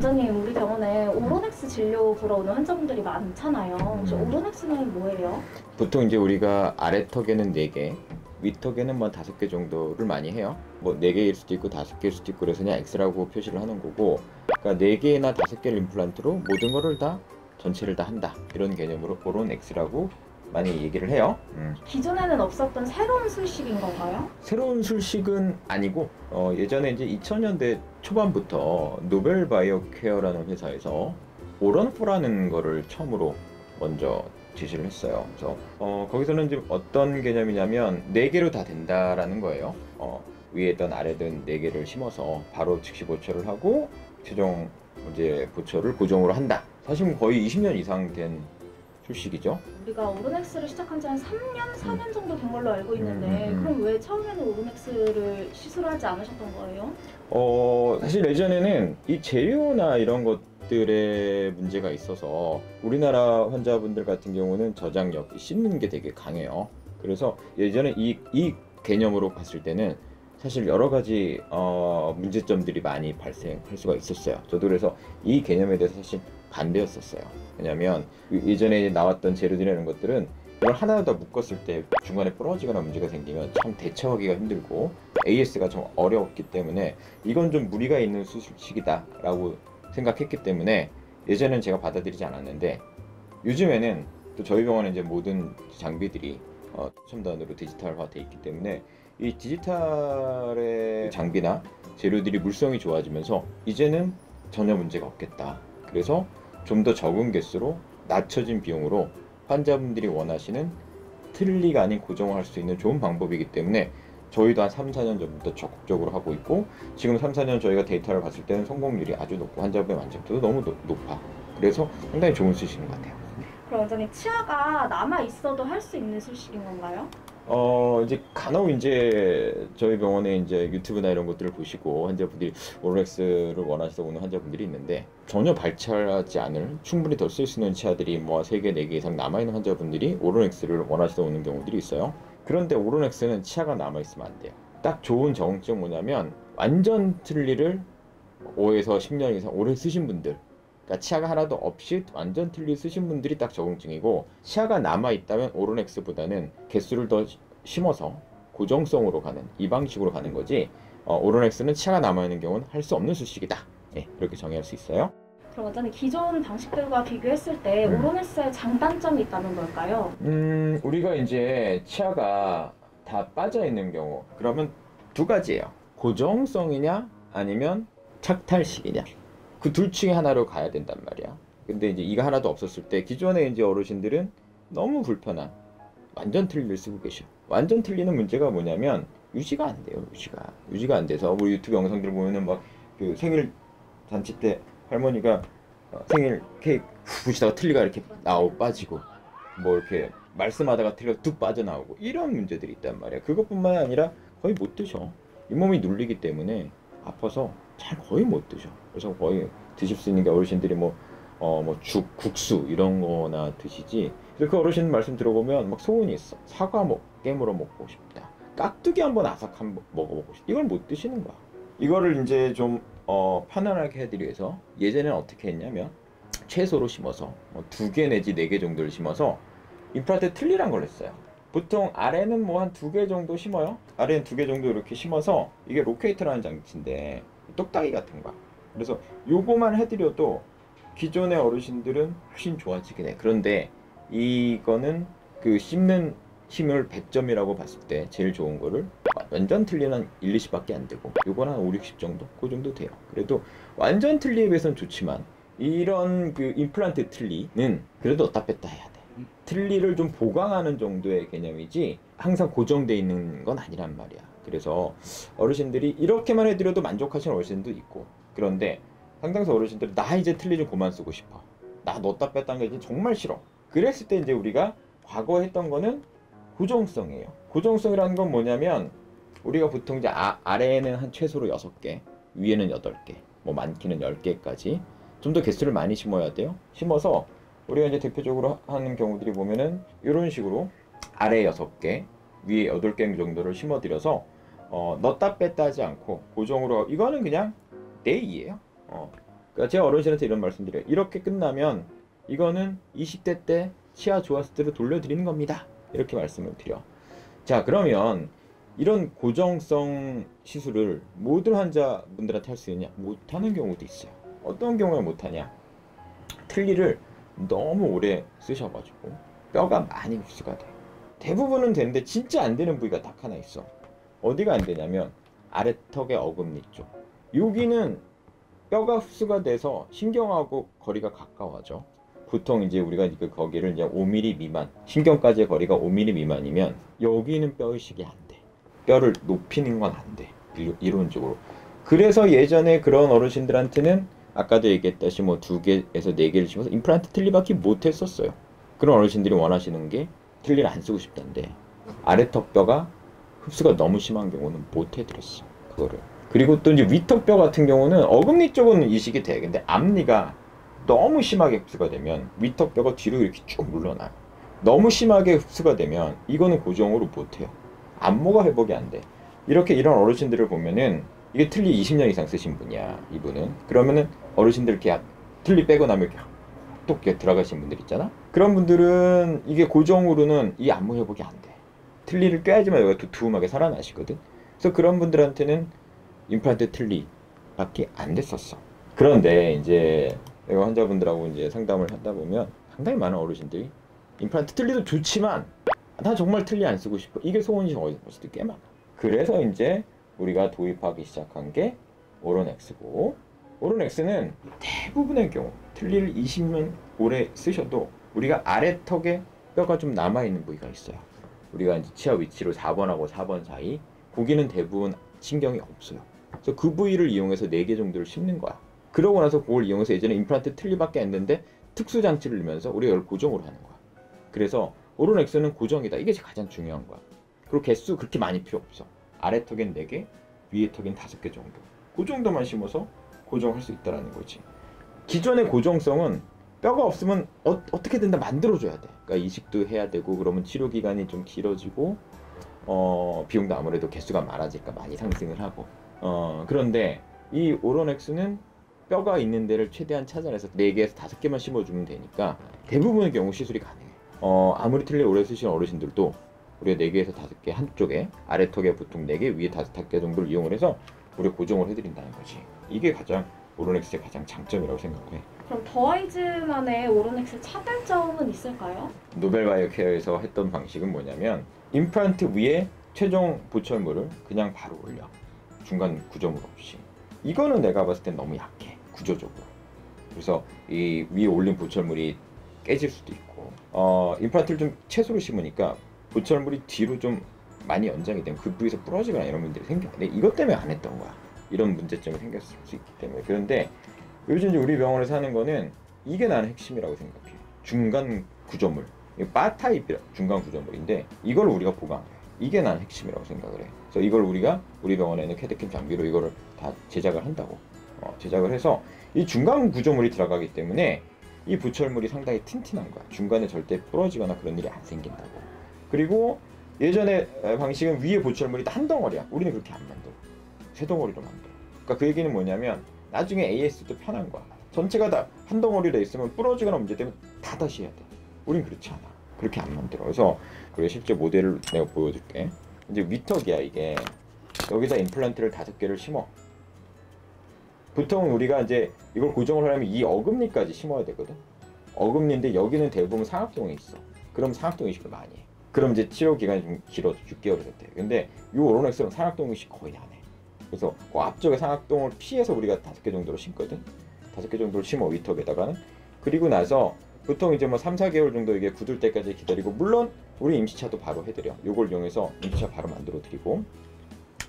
원장님, 우리 병원에 오로넥스 진료 보러 오는 환자분들이 많잖아요. 혹시 오로넥스는 뭐예요? 보통 이제 우리가 아래턱에는 4개, 윗턱에는 뭐 5개 정도를 많이 해요. 뭐 4개일 수도 있고 5개일 수도 있고 그래서 그냥 X라고 표시를 하는 거고, 그러니까 4개나 5개를 임플란트로 모든 거를 다 전체를 다 한다, 이런 개념으로 오로넥스라고 많이 얘기를 해요. 기존에는 없었던 새로운 술식인 건가요? 새로운 술식은 아니고 예전에 이제 2000년대 초반부터 노벨바이오케어라는 회사에서 오런포라는 거를 처음으로 먼저 제시를 했어요. 그래서 거기서는 지금 어떤 개념이냐면 4개로 다 된다라는 거예요. 위에든 아래든 4개를 심어서 바로 즉시 보초를 하고 최종 이제 보초를 고정으로 한다. 사실 거의 20년 이상 된 술식이죠. 우리가 오로넥스를 시작한 지 한 3년, 4년 정도 된 걸로 알고 있는데 그럼 왜 처음에는 오로넥스를 시술하지 않으셨던 거예요? 사실 예전에는 이 재료나 이런 것들의 문제가 있어서 우리나라 환자분들 같은 경우는 저장력, 씹는 게 되게 강해요. 그래서 예전에 이 개념으로 봤을 때는 사실 여러 가지 문제점들이 많이 발생할 수가 있었어요. 저도 그래서 이 개념에 대해서 사실 반대였었어요. 왜냐면 예전에 나왔던 재료들이라는 것들은 이걸 하나 더 묶었을 때 중간에 부러지거나 문제가 생기면 참 대처하기가 힘들고 AS가 좀 어려웠기 때문에 이건 좀 무리가 있는 수술식이다 라고 생각했기 때문에 예전엔 제가 받아들이지 않았는데, 요즘에는 또 저희 병원에 이제 모든 장비들이 첨단으로 디지털화 돼 있기 때문에 이 디지털의 장비나 재료들이 물성이 좋아지면서 이제는 전혀 문제가 없겠다. 그래서 좀 더 적은 개수로 낮춰진 비용으로 환자분들이 원하시는 틀니가 아닌 고정을 할 수 있는 좋은 방법이기 때문에 저희도 한 3, 4년 전부터 적극적으로 하고 있고, 지금 3, 4년 저희가 데이터를 봤을 때는 성공률이 아주 높고 환자분의 만족도도 너무 높아. 그래서 상당히 좋은 수식인 것 같아요. 그럼 원장님, 치아가 남아있어도 할 수 있는 술식인 건가요? 이제 간혹 이제 저희 병원에 이제 유튜브나 이런 것들을 보시고 환자분들이 오로렉스를 원하셔서 오는 환자분들이 있는데, 전혀 발치하지 않을 충분히 더 쓸 수 있는 치아들이 뭐 3개, 4개 이상 남아있는 환자분들이 오로렉스를 원하셔서 오는 경우들이 있어요. 그런데 오로렉스는 치아가 남아있으면 안 돼요. 딱 좋은 정증 뭐냐면 완전 틀니를 5에서 10년 이상 오래 쓰신 분들, 그러니까 치아가 하나도 없이 완전 틀니 쓰신 분들이 딱 적응증이고, 치아가 남아있다면 오로넥스보다는 개수를 더 심어서 고정성으로 가는 이 방식으로 가는 거지, 오로넥스는 치아가 남아있는 경우는 할 수 없는 수식이다. 예, 이렇게 정의할 수 있어요. 그럼 원장님, 기존 방식들과 비교했을 때 오로넥스의 장단점이 있다는 걸까요? 우리가 이제 치아가 다 빠져있는 경우, 그러면 두 가지예요. 고정성이냐 아니면 착탈식이냐, 그 둘 중에 하나로 가야 된단 말이야. 근데 이제 이가 하나도 없었을 때 기존에 이제 어르신들은 너무 불편한 완전 틀니를 쓰고 계셔. 완전 틀니는 문제가 뭐냐면 유지가 안 돼요. 유지가 안 돼서 우리 유튜브 영상들 보면은 막 그 생일 잔치 때 할머니가 생일 케이크 후 부시다가 틀니가 이렇게 나오고 빠지고, 뭐 이렇게 말씀하다가 틀니가 뚝 빠져나오고, 이런 문제들이 있단 말이야. 그것뿐만 아니라 거의 못 드셔. 잇몸이 눌리기 때문에 아파서 잘 거의 못 드셔. 그래서 거의 드실 수 있는 게 어르신들이 뭐 죽, 국수 이런 거나 드시지. 그래서 그 어르신 말씀 들어보면 막 소원이 있어. 사과 깨물어 먹고 싶다. 깍두기 한번 아삭 한번 먹어보고 싶다. 이걸 못 드시는 거야. 이거를 이제 좀 편안하게 해드리기 위해서 예전에는 어떻게 했냐면 채소로 심어서 2개 내지 4개 정도를 심어서 임플란트 틀니란 걸 했어요. 보통 아래는 뭐 한 2개 정도 심어요. 아래는 2개 정도 이렇게 심어서, 이게 로케이터라는 장치인데 똑딱이 같은 거야. 그래서 요거만 해드려도 기존의 어르신들은 훨씬 좋아지긴 해. 그런데 이거는 그 씹는 힘을 100점이라고 봤을 때 제일 좋은 거를 완전 틀니는 한 1, 20밖에 안 되고, 요건 한 5, 60 정도? 그 정도 돼요. 그래도 완전 틀니에 비해서는 좋지만 이런 그 임플란트 틀니는 그래도 넣다 뺐다 해야 돼. 틀니를 좀 보강하는 정도의 개념이지 항상 고정돼 있는 건 아니란 말이야. 그래서 어르신들이 이렇게만 해드려도 만족하시는 어르신도 있고, 그런데 상당수 어르신들이 나 이제 틀니 좀 그만 쓰고 싶어, 나 넣다 뺐다는 게 이제 정말 싫어, 그랬을 때 이제 우리가 과거에 했던 거는 고정성이에요. 고정성이라는 건 뭐냐면 우리가 보통 이제 아래에는 한 최소로 6개, 위에는 8개, 뭐 많게는 10개까지 좀 더 개수를 많이 심어야 돼요. 심어서 우리가 이제 대표적으로 하는 경우들이 보면은 이런 식으로 아래 6개, 위에 8개 정도를 심어드려서 넣다 뺐다 하지 않고 고정으로, 이거는 그냥 내 이에요. 그러니까 제가 어르신한테 이런 말씀드려요. 이렇게 끝나면 이거는 20대 때 치아 좋았을 때로 돌려드리는 겁니다. 이렇게 말씀을 드려. 자, 그러면 이런 고정성 시술을 모든 환자분들한테 할 수 있느냐? 못하는 경우도 있어요. 어떤 경우에 못하냐? 틀니를 너무 오래 쓰셔가지고 뼈가 많이 흡수가 돼. 대부분은 되는데 진짜 안 되는 부위가 딱 하나 있어. 어디가 안 되냐면 아래턱의 어금니 쪽. 여기는 뼈가 흡수가 돼서 신경하고 거리가 가까워져. 보통 이제 우리가 거기를 이제 5mm 미만, 신경까지의 거리가 5mm 미만이면 여기는 뼈 의식이 안 돼. 뼈를 높이는 건 안 돼. 이론적으로. 그래서 예전에 그런 어르신들한테는 아까도 얘기했다시 뭐 2개에서 4개를 심어서 임플란트 틀니밖에 못 했었어요. 그런 어르신들이 원하시는 게 틀니를 안 쓰고 싶다는데 아래턱 뼈가 흡수가 너무 심한 경우는 못 해드렸어. 그거를. 그리고 또 이제 위턱 뼈 같은 경우는 어금니 쪽은 이식이 돼. 근데 앞니가 너무 심하게 흡수가 되면 위턱 뼈가 뒤로 이렇게 쭉 물러나요. 너무 심하게 흡수가 되면 이거는 고정으로 못 해요. 안모가 회복이 안 돼. 이런 어르신들을 보면은 이게 틀니 20년 이상 쓰신 분이야, 이분은. 그러면은 어르신들 이렇게 틀니 빼고 나면 이렇게 또 이렇게 들어가신 분들 있잖아. 그런 분들은 이게 고정으로는 이 안모 회복이 안 돼. 틀니를 껴야지만 여기가 두툼하게 살아나시거든. 그래서 그런 분들한테는 임플란트 틀니밖에 안 됐었어. 그런데 이제 내가 환자분들하고 이제 상담을 하다 보면 상당히 많은 어르신들이 임플란트 틀니도 좋지만 나 정말 틀니 안 쓰고 싶어. 이게 소원이 어르신들 꽤 많아. 그래서 이제 우리가 도입하기 시작한 게 오로넥스고, 오로넥스는 대부분의 경우 틀니를 20년 오래 쓰셔도 우리가 아래턱에 뼈가 좀 남아있는 부위가 있어요. 우리가 이제 치아 위치로 4번하고 4번 사이, 거기는 대부분 신경이 없어요. 그래서 그 부위를 이용해서 4개 정도를 심는 거야. 그러고 나서 그걸 이용해서 예전에 임플란트 틀니밖에 안 됐는데 특수장치를 넣으면서 우리가 이걸 고정으로 하는 거야. 그래서 오로넥스는 고정이다. 이게 가장 중요한 거야. 그리고 개수 그렇게 많이 필요 없어. 아래턱엔 4개, 위에 턱엔 5개 정도. 그 정도만 심어서 고정할 수 있다는 거지. 기존의 고정성은 뼈가 없으면 어떻게든 다 만들어줘야 돼. 그러니까 이식도 해야 되고 그러면 치료 기간이 좀 길어지고 비용도 아무래도 개수가 많아지니까 많이 상승을 하고 그런데 이 오로넥스는 뼈가 있는 데를 최대한 찾아내서 4개에서 5개만 심어주면 되니까 대부분의 경우 시술이 가능해. 아무리 틀니 오래 쓰시는 어르신들도 우리가 4개에서 5개 한쪽에 아래턱에 보통 4개 위에 5개 정도를 이용을 해서 우리가 고정을 해드린다는 거지. 이게 가장 오로넥스의 가장 장점이라고 생각을 해. 그럼 더아이즈만의 오로넥스 차별점은 있을까요? 노벨바이오케어에서 했던 방식은 뭐냐면 임플란트 위에 최종 보철물을 그냥 바로 올려. 중간 구조물 없이. 이거는 내가 봤을 땐 너무 약해. 구조적으로. 그래서 이 위에 올린 보철물이 깨질 수도 있고 임플란트를 좀 채소로 심으니까 보철물이 뒤로 좀 많이 연장이 되면 그 부위에서 부러지거나 이런 문제가 생겨. 근데 이것 때문에 안 했던 거야. 이런 문제점이 생겼을 수 있기 때문에. 그런데 요즘 이제 우리 병원에서 하는 거는 이게 나는 핵심이라고 생각해. 중간 구조물. 바 타입이라 중간 구조물인데 이걸 우리가 보강해. 이게 난 핵심이라고 생각을 해. 그래서 이걸 우리가 우리 병원에는 캐드캠 장비로 이거를 다 제작을 한다고. 제작을 해서 이 중간 구조물이 들어가기 때문에 이 보철물이 상당히 튼튼한 거야. 중간에 절대 부러지거나 그런 일이 안 생긴다고. 그리고 예전에 방식은 위에 보철물이 한 덩어리야. 우리는 그렇게 안 만들어. 세 덩어리로 만들어. 그러니까 그 얘기는 뭐냐면 나중에 AS도 편한 거야. 전체가 다 한 덩어리로 있으면 부러지거나 문제되면 다 다시 해야 돼. 우린 그렇지 않아. 그렇게 안 만들어. 그래서 우리 실제 모델을 내가 보여줄게. 이제 위턱이야 이게. 여기다 임플란트를 5개를 심어. 보통 우리가 이제 이걸 고정을 하려면 이 어금니까지 심어야 되거든. 어금니인데 여기는 대부분 상악동에 있어. 그럼 상악동 이식을 많이 해. 그럼 이제 치료 기간이 좀 길어도 6개월이 됐대. 근데 이 오로넥스는 상악동 이식 거의 안 해. 그래서 그 앞쪽에 상악동을 피해서 우리가 5개 정도로 심거든. 5개 정도를 심어 위턱에다가는. 그리고 나서 보통 이제 뭐 3, 4개월 정도 이게 굳을 때까지 기다리고, 물론 우리 임시차도 바로 해드려. 요걸 이용해서 임시차 바로 만들어 드리고,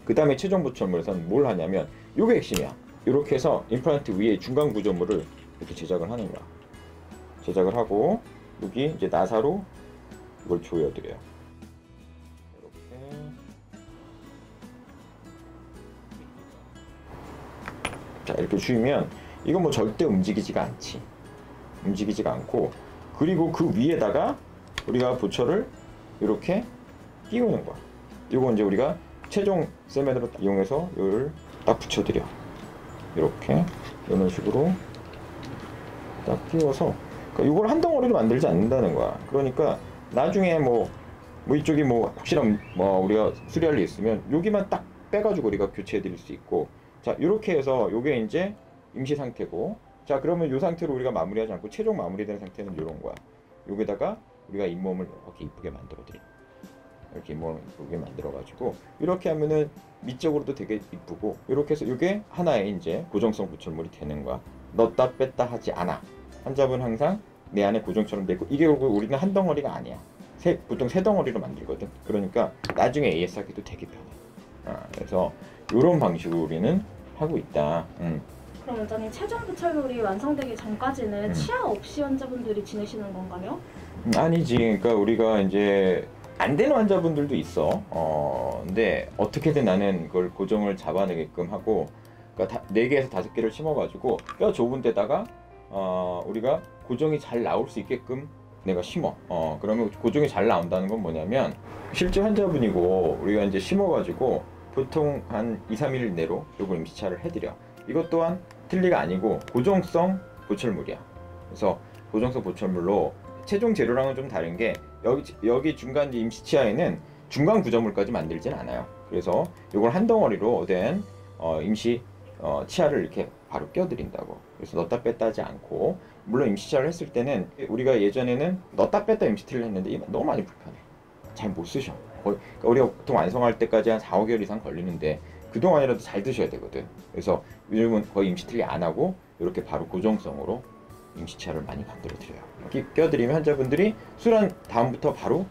그 다음에 최종 보철물에서는 뭘 하냐면 요게 핵심이야. 이렇게 해서 임플란트 위에 중간 구조물을 이렇게 제작을 하는 거야. 제작을 하고 여기 이제 나사로 이걸 조여드려요. 이렇게. 자, 이렇게 조이면 이건 뭐 절대 움직이지가 않지. 움직이지가 않고, 그리고 그 위에다가 우리가 보철을 이렇게 끼우는 거야. 이거 이제 우리가 최종 세면으로 이용해서 이걸 딱 붙여드려. 이렇게 이런 식으로 딱 끼워서 그러니까 이걸 한 덩어리로 만들지 않는다는 거야. 그러니까 나중에 뭐 이쪽이 뭐 혹시나 뭐 우리가 수리할 일 있으면 여기만 딱 빼가지고 우리가 교체해 드릴 수 있고, 자 이렇게 해서 요게 이제 임시 상태고, 자 그러면 요 상태로 우리가 마무리하지 않고 최종 마무리된 상태는 요런 거야. 여기다가 우리가 잇몸을 이렇게 이쁘게 만들어 드려. 이렇게 잇몸을 이쁘게 만들어 가지고 이렇게 하면은 밑쪽으로도 되게 이쁘고, 이렇게 해서 이게 하나의 이제 고정성 보철물이 되는 거야. 넣었다 뺐다 하지 않아. 환자분 항상 내 안에 고정처럼 되고, 이게 우리는 한 덩어리가 아니야. 보통 세 덩어리로 만들거든. 그러니까 나중에 AS 하기도 되게 편해. 그래서 이런 방식으로 우리는 하고 있다. 그럼 원장님, 최종 보철물이 완성되기 전까지는 치아 없이 환자분들이 지내시는 건가요? 아니지. 그러니까 우리가 이제 안 되는 환자분들도 있어. 근데 어떻게든 나는 그걸 고정을 잡아내게끔 하고, 그러니까 4개에서 5개를 심어가지고 뼈 좁은 데다가 우리가 고정이 잘 나올 수 있게끔 내가 심어. 그러면 고정이 잘 나온다는 건 뭐냐면, 실제 환자분이고 우리가 이제 심어가지고 보통 한 2-3일 내로 요걸 임시차를 해드려. 이것 또한 틀니가 아니고 고정성 보철물이야. 그래서 고정성 보철물로 최종 재료랑은 좀 다른 게, 여기 중간 임시치아에는 중간 구조물까지 만들진 않아요. 그래서 이걸 한 덩어리로 된 임시 치아를 이렇게 바로 껴드린다고. 그래서 넣었다 뺐다 하지 않고, 물론 임시치아를 했을 때는 우리가 예전에는 넣었다 뺐다 임시티를 했는데 너무 많이 불편해. 잘 못 쓰셔. 거의, 그러니까 우리가 보통 완성할 때까지 한 4-5개월 이상 걸리는데 그동안이라도 잘 드셔야 되거든. 그래서 요즘은 거의 임시티를 안 하고 이렇게 바로 고정성으로 임시치아를 많이 만들어 드려요. 이렇게 껴드리면 환자분들이 수련 다음부터 바로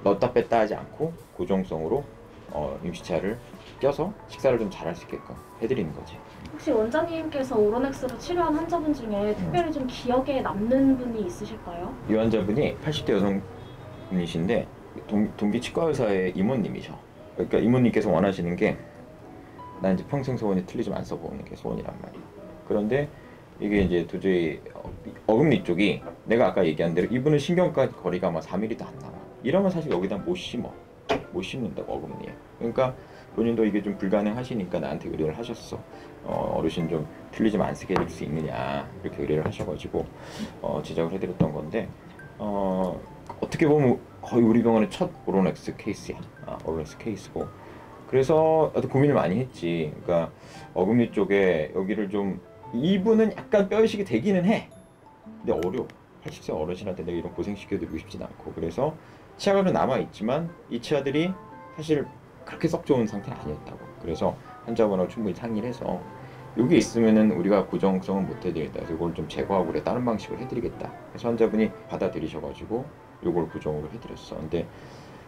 넣었다 뺐다 하지 않고 고정성으로 임시치아를 껴서 식사를 좀 잘할 수 있게끔 해드리는 거지. 혹시 원장님께서 오로넥스로 치료한 환자분 중에 특별히 좀 기억에 남는 분이 있으실까요? 이 환자분이 80대 여성분이신데 동기 치과 의사의 이모님이셔. 그러니까 이모님께서 원하시는 게, 난 이제 평생 소원이 틀니 좀 안 써보는 게 소원이란 말이야. 그런데 이게 이제 도저히 어금니 쪽이, 내가 아까 얘기한 대로 이분은 신경과 거리가 아마 4mm도 안 나와. 이러면 사실 여기다 못 심는다고, 어금니에. 그러니까 본인도 이게 좀 불가능하시니까 나한테 의뢰를 하셨어. 어르신 좀 틀니 좀 안 쓰게 해줄 수 있느냐, 이렇게 의뢰를 하셔가지고 제작을 해드렸던 건데, 어떻게 보면 거의 우리 병원의 첫 오로넥스 케이스야. 오로넥스 케이스고, 그래서 나도 고민을 많이 했지. 그러니까 어금니 쪽에 여기를 좀, 이분은 약간 뼈이식이 되기는 해. 근데 어려워. 80세 어르신한테 내가 이런 고생 시켜드리고 싶진 않고, 그래서 치아가 좀 남아있지만 이 치아들이 사실 그렇게 썩 좋은 상태는 아니었다고. 그래서 환자분하고 충분히 상의를 해서 여기 있으면은 우리가 고정성을 못 해드리겠다. 그래서 이걸 좀 제거하고 그래, 다른 방식으로 해드리겠다. 그래서 환자분이 받아들이셔가지고 이걸 고정으로 해드렸어. 근데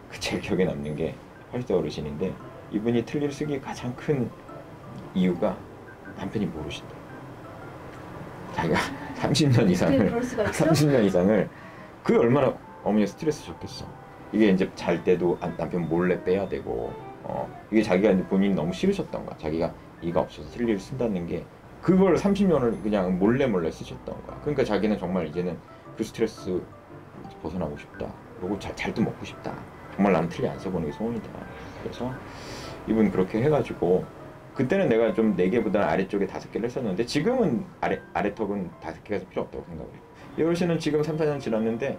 그 제일 기억에 남는 게 80대 어르신인데, 이분이 틀니를 쓰기 가장 큰 이유가 남편이 모르신다. 자기가 30년 이상을 그게 얼마나 어머니가 스트레스 줬겠어. 이게 이제 잘 때도 남편 몰래 빼야 되고, 이게 자기가 이제 본인이 너무 싫으셨던 거야. 자기가 이가 없어서 틀니를 쓴다는 게, 그걸 30년을 그냥 몰래 쓰셨던 거야. 그러니까 자기는 정말 이제는 그 스트레스 벗어나고 싶다. 그리고 잘도 먹고 싶다. 정말 나는 틀니 안 써보는 게 소원이다. 그래서 이분 그렇게 해가지고, 그때는 내가 좀 4개보다는 아래쪽에 5개를 했었는데, 지금은 아래턱은 5개가 필요 없다고 생각을 해요. 이 어르신은 지금 3-4년 지났는데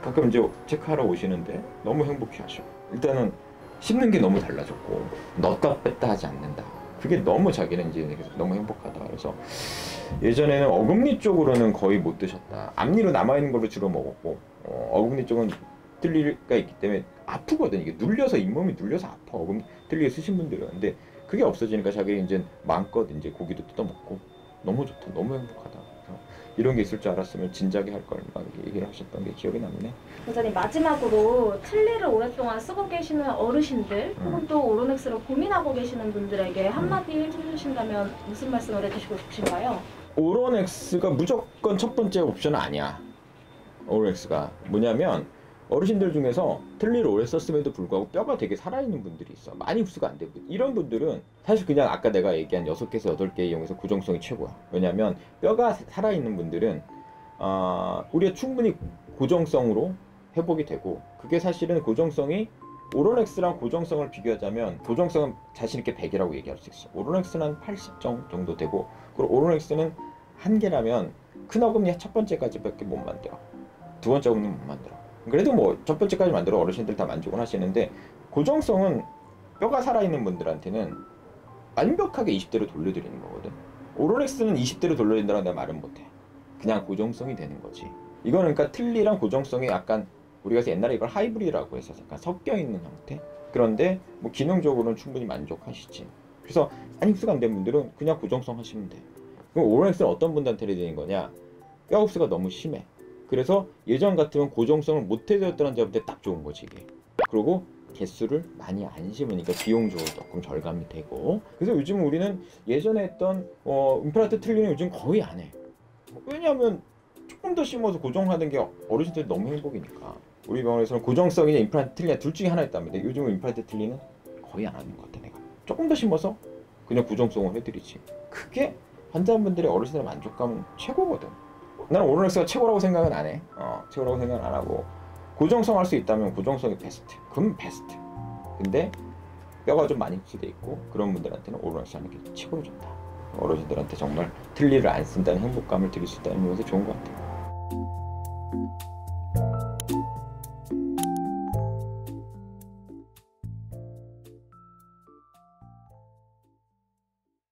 가끔 이제 체크하러 오시는데 너무 행복해 하셔. 일단은 씹는 게 너무 달라졌고, 넣었다 뺐다 하지 않는다. 그게 너무 자기는 이제 너무 행복하다. 그래서 예전에는 어금니 쪽으로는 거의 못 드셨다. 앞니로 남아있는 걸로 주로 먹었고, 어금니 쪽은 틀니가 있기 때문에 아프거든. 이게 눌려서, 잇몸이 눌려서 아파. 틀니 쓰신 분들은. 근데 그게 없어지니까 자기 이제 마음껏 이제 고기도 뜯어먹고, 너무 좋다, 너무 행복하다. 그래서 이런 게 있을 줄 알았으면 진작에 할 걸, 막 얘기를 하셨던 게 기억이 남네. 원장님, 마지막으로 틀니를 오랫동안 쓰고 계시는 어르신들, 혹은 또 오로넥스를 고민하고 계시는 분들에게 한마디 해주신다면 무슨 말씀을 해주시고 싶으신가요? 오로넥스가 무조건 첫 번째 옵션은 아니야. 오로넥스가 뭐냐면, 어르신들 중에서 틀니를 오래 썼음에도 불구하고 뼈가 되게 살아있는 분들이 있어. 많이 흡수가 안 되고, 이런 분들은 사실 그냥 아까 내가 얘기한 6개에서 8개 이용해서 고정성이 최고야. 왜냐면 뼈가 살아있는 분들은 우리가 충분히 고정성으로 회복이 되고, 그게 사실은 고정성이, 오로넥스랑 고정성을 비교하자면 고정성은 자신있게 100이라고 얘기할 수 있어. 오로넥스는 한 80 정도 되고, 그리고 오로넥스는 한 개라면 큰 어금니 첫 번째까지밖에 못 만들어. 두 번째 어금니 못 만들어. 그래도 뭐 첫 번째까지 만들어 어르신들 다 만족은 하시는데, 고정성은 뼈가 살아있는 분들한테는 완벽하게 20대로 돌려드리는 거거든. 오로렉스는 20대로 돌려드린다고 내가 말은 못해. 그냥 고정성이 되는 거지. 이거는 그러니까 틀니랑 고정성이 약간, 우리가 옛날에 이걸 하이브리드라고 해서 약간 섞여 있는 형태. 그런데 뭐 기능적으로는 충분히 만족하시지. 그래서 안 흡수가 안 된 분들은 그냥 고정성 하시면 돼. 그럼 오로렉스는 어떤 분들한테 드리는 거냐? 뼈 흡수가 너무 심해. 그래서 예전 같으면 고정성을 못 해드렸다는 자한테 딱 좋은 거지 이게. 그리고 개수를 많이 안 심으니까 비용적으로 조금 절감이 되고. 그래서 요즘 우리는 예전에 했던 임플란트 틀니는 요즘 거의 안 해. 왜냐하면 조금 더 심어서 고정하는 게 어르신들이 너무 행복이니까. 우리 병원에서는 고정성이냐 임플란트 틀니냐 둘 중에 하나 있답니다. 요즘은 임플란트 틀니는 거의 안 하는 것 같아. 내가 조금 더 심어서 그냥 고정성을 해드리지. 그게 환자분들의 어르신들의 만족감은 최고거든. 나는 오로렉스가 최고라고 생각은 안 해. 최고라고 생각은 안 하고, 고정성 할 수 있다면 고정성이 베스트. 그럼 베스트. 근데 뼈가 좀 많이 흡수돼 있고 그런 분들한테는 오로렉스 하는 게 최고로 좋다. 어르신들한테 정말 틀니를 안 쓴다는 행복감을 드릴 수 있다는 면에서 좋은 것 같아요.